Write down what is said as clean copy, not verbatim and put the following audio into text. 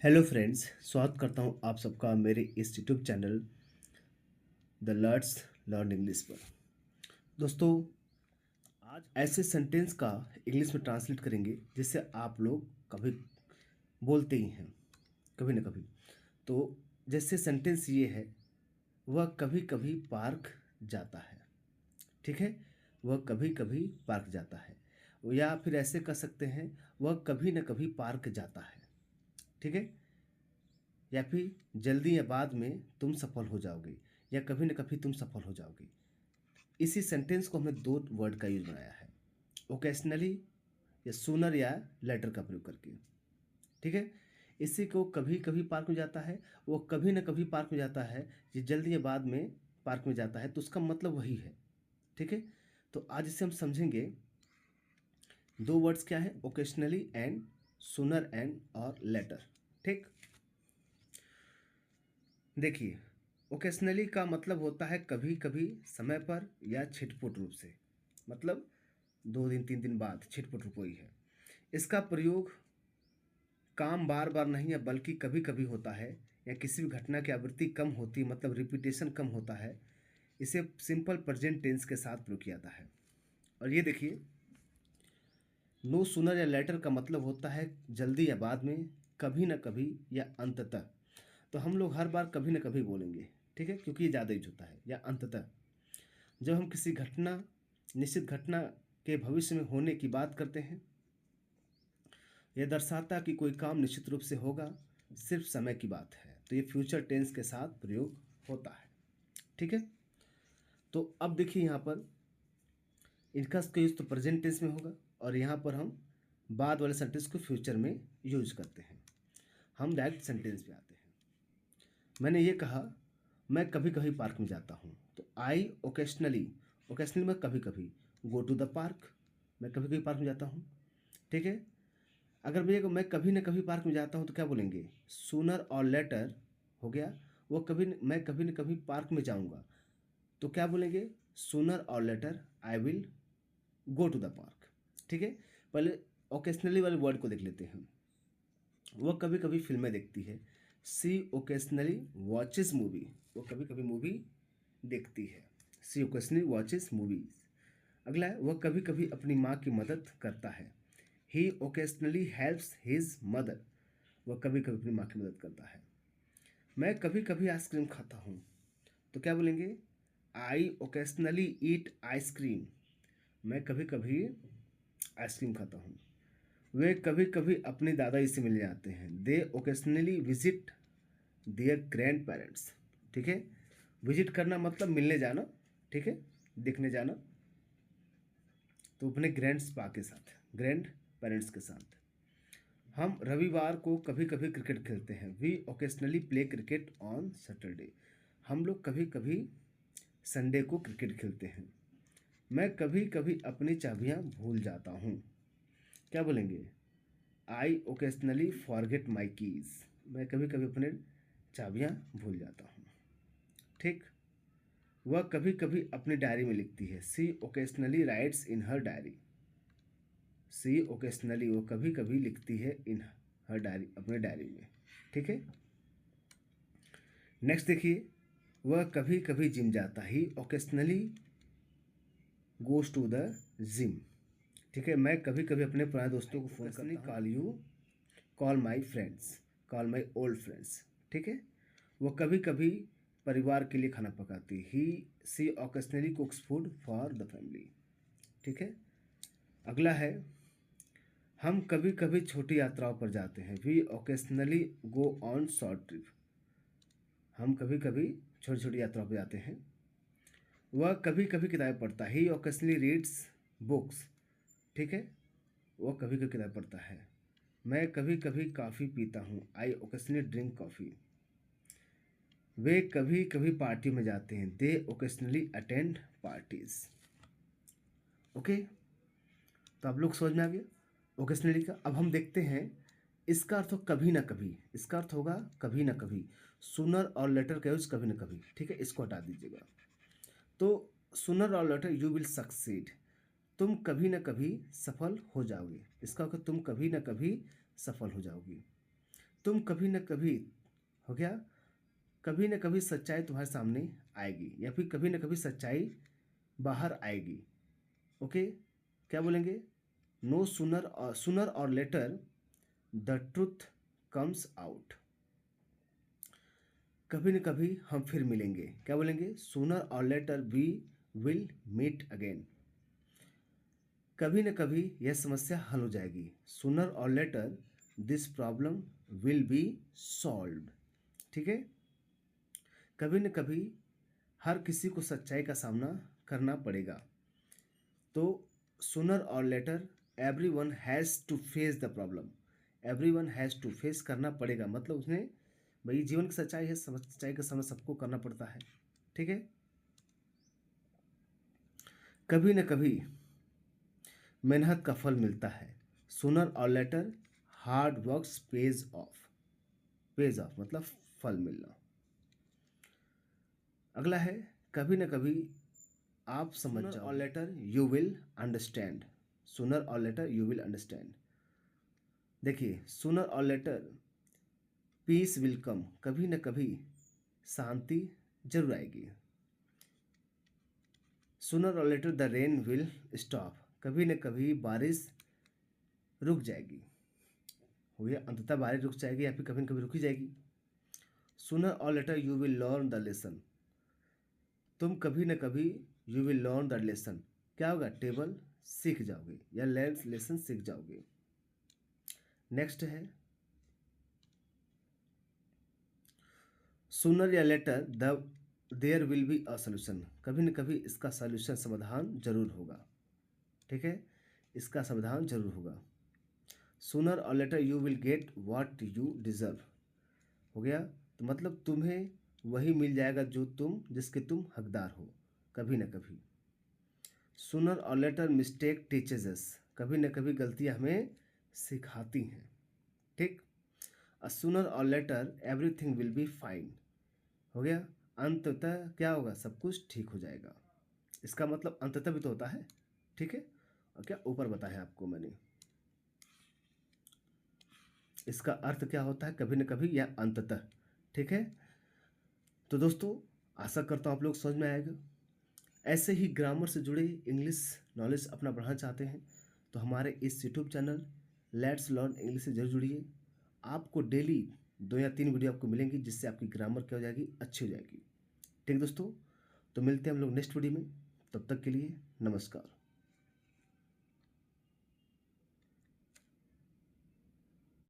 Hello friends, स्वागत करता हूं आप सबका मेरे इस यूट्यूब चैनल द लर्ट्स लर्न इंग्लिश पर। दोस्तों, आज ऐसे सेंटेंस का इंग्लिश में ट्रांसलेट करेंगे जिससे आप लोग कभी बोलते ही हैं, कभी ना कभी। तो जैसे सेंटेंस ये है, वह कभी कभी पार्क जाता है। ठीक है, वह कभी कभी पार्क जाता है। या फिर ऐसे कर सकते हैं, वह कभी ना कभी पार्क जाता है। ठीक है, या फिर जल्दी या बाद में तुम सफल हो जाओगे, या कभी न कभी तुम सफल हो जाओगे। इसी सेंटेंस को हमने दो वर्ड का यूज बनाया है, ओकेशनली या सूनर या लेटर का प्रयोग करके। ठीक है, इसी को कभी कभी पार्क में जाता है, वो कभी न कभी पार्क में जाता है, ये जल्दी या बाद में पार्क में जाता है, तो उसका मतलब वही है। ठीक है, तो आज इसे हम समझेंगे। दो वर्ड्स क्या है, ओकेशनली एंड सूनर एंड और लेटर। ठीक, देखिए, ओकेशनली का मतलब होता है कभी कभी, समय पर या छिटपुट रूप से। मतलब 2 दिन 3 दिन बाद छिटपुट रूप ही है। इसका प्रयोग काम बार बार नहीं है बल्कि कभी कभी होता है, या किसी भी घटना की आवृत्ति कम होती है, मतलब रिपीटेशन कम होता है। इसे सिंपल प्रेजेंट टेंस के साथ प्रयोग किया जाता है। और ये देखिए, नो सूनर या लेटर का मतलब होता है जल्दी या बाद में, कभी ना कभी या अंततः। तो हम लोग हर बार कभी ना कभी बोलेंगे, ठीक है, क्योंकि ये ज़्यादा यूज होता है। या अंततः, जब हम किसी घटना, निश्चित घटना के भविष्य में होने की बात करते हैं, यह दर्शाता कि कोई काम निश्चित रूप से होगा, सिर्फ समय की बात है। तो ये फ्यूचर टेंस के साथ प्रयोग होता है। ठीक है, तो अब देखिए यहाँ पर इनका यूज तो प्रेजेंट टेंस में होगा, और यहाँ पर हम बाद वाले सेंटेंस को फ्यूचर में यूज करते हैं। हम डायरेक्ट सेंटेंस पे आते हैं। मैंने ये कहा, मैं कभी कभी पार्क में जाता हूँ। तो आई ओकेशनली, ओकेशनली मैं कभी कभी, गो टू द पार्क, मैं कभी कभी पार्क में जाता हूँ। ठीक है, अगर भैया मैं कभी न कभी पार्क में जाता हूँ तो क्या बोलेंगे, सूनर और लेटर हो गया। वो मैं कभी न कभी पार्क में जाऊँगा, तो क्या बोलेंगे, sooner or later I will go to the park. ठीक है, पहले ओकेशनली वाले वर्ड को देख लेते हैं। वह कभी कभी फिल्में देखती है। सी ओकेशनली वॉचेस मूवी, वो कभी कभी मूवी देखती है। सी ओकेशनली वॉचेस मूवीज। अगला है, वह कभी कभी अपनी माँ की मदद करता है। He occasionally helps his mother, वह कभी कभी अपनी माँ की मदद करता है। मैं कभी कभी आइसक्रीम खाता हूँ, तो क्या बोलेंगे, आई ओकेशनली ईट आइसक्रीम, मैं कभी कभी आइसक्रीम खाता हूँ। वे कभी कभी अपने दादाजी से मिलने जाते हैं। They occasionally visit their grandparents. ठीक है, विजिट करना मतलब मिलने जाना, ठीक है, देखने जाना। तो अपने ग्रैंड्स पा के साथ, ग्रैंड पेरेंट्स के साथ। हम रविवार को कभी कभी क्रिकेट खेलते हैं। We occasionally play cricket on Saturday, हम लोग कभी कभी संडे को क्रिकेट खेलते हैं। मैं कभी कभी अपनी चाबियां भूल जाता हूँ, क्या बोलेंगे, आई ओकेशनली फॉरगेट माई कीज, मैं कभी कभी अपने चाबियां भूल जाता हूँ। ठीक, वह कभी कभी अपनी डायरी में लिखती है। सी ओकेशनली राइट्स इन हर डायरी, सी ओकेशनली वो कभी कभी लिखती है इन हर डायरी, अपने डायरी में। ठीक है, नेक्स्ट देखिए, वह कभी कभी जिम जाता है। He occasionally goes to the gym. ठीक है, मैं कभी कभी अपने पुराने दोस्तों को फोन करता हूँ। Call you, call my friends, call my old friends. ठीक है, वो कभी कभी परिवार के लिए खाना पकाती। He she occasionally cooks food for the family. ठीक है, अगला है, हम कभी कभी छोटी यात्राओं पर जाते हैं। We occasionally go on short trip, हम कभी कभी छोटी छोटी यात्राओं पर जाते हैं। वह कभी कभी किताबें पढ़ता है। He occasionally reads books. ठीक है, वह कभी कभी किताब पढ़ता है। मैं कभी कभी कॉफ़ी पीता हूँ। आई ओकेशनली ड्रिंक कॉफ़ी। वे कभी कभी पार्टी में जाते हैं। They occasionally attend parties. Okay, तो आप लोग समझ में आ गया ओकेशनली का। अब हम देखते हैं इसका अर्थ हो कभी ना कभी, इसका अर्थ होगा कभी ना कभी। सुनर और लेटर का यूज कभी ना कभी। ठीक है, इसको हटा दीजिएगा। तो सुनर और लेटर, यू विल सक्सीड, तुम कभी ना कभी सफल हो जाओगे। इसका मतलब तुम कभी ना कभी सफल हो जाओगी। तुम कभी न कभी, हो गया, कभी न कभी सच्चाई तुम्हारे सामने आएगी, या फिर कभी न कभी सच्चाई बाहर आएगी। ओके, क्या बोलेंगे? No sooner or later the truth comes out. कभी न कभी हम फिर मिलेंगे। क्या बोलेंगे? Sooner or later we will meet again. कभी न कभी यह समस्या हल हो जाएगी। Sooner or later this problem will be solved. ठीक है। कभी न कभी हर किसी को सच्चाई का सामना करना पड़ेगा। तो sooner or later everyone has to face the problem. Everyone has to face करना पड़ेगा, मतलब उसने, भाई जीवन की सच्चाई है, सच्चाई का सामना सबको करना पड़ता है। ठीक है। कभी न कभी मेहनत का फल मिलता है। Sooner or later hard works pays off. Pays off मतलब फल मिलना। अगला है, कभी न कभी आप समझ जाओ। Or later you will understand. Sooner or later you will understand. देखिए, sooner or later peace will come. कभी न कभी शांति जरूर आएगी। Sooner or later the rain will stop. कभी न कभी बारिश रुक जाएगी। हो गया, अंततः बारिश रुक जाएगी या फिर कभी न कभी रुकी जाएगी। Sooner or later you will learn the lesson. तुम कभी न कभी you will learn the lesson. क्या होगा? टेबल सीख जाओगे या लेसन सीख जाओगे। नेक्स्ट है, सूनर या later the there will be a solution. कभी न कभी इसका सोल्यूशन समाधान जरूर होगा। ठीक है, इसका समाधान जरूर होगा। Sooner or later you will get what you deserve. हो गया, तो मतलब तुम्हें वही मिल जाएगा जो जिसके तुम हकदार हो, कभी न कभी। Sooner or letter mistake teaches us. कभी न कभी गलतियां हमें सिखाती हैं। ठीक। Sooner or later everything will be fine. हो गया, अंततः क्या होगा? सब कुछ ठीक हो जाएगा। इसका मतलब अंततः भी तो होता है। ठीक है, और क्या ऊपर बताया आपको मैंने, इसका अर्थ क्या होता है? कभी न कभी या अंततः। ठीक है। तो दोस्तों, आशा करता हूँ आप लोग समझ में आएगा। ऐसे ही ग्रामर से जुड़े इंग्लिश नॉलेज अपना बढ़ाना चाहते हैं तो हमारे इस YouTube channel let's learn English से जरूर जुड़िए। आपको डेली 2 या 3 वीडियो आपको मिलेंगी जिससे आपकी ग्रामर क्या हो जाएगी? अच्छी हो जाएगी। ठीक दोस्तों, तो मिलते हैं हम लोग नेक्स्ट वीडियो में। तब तक के लिए नमस्कार।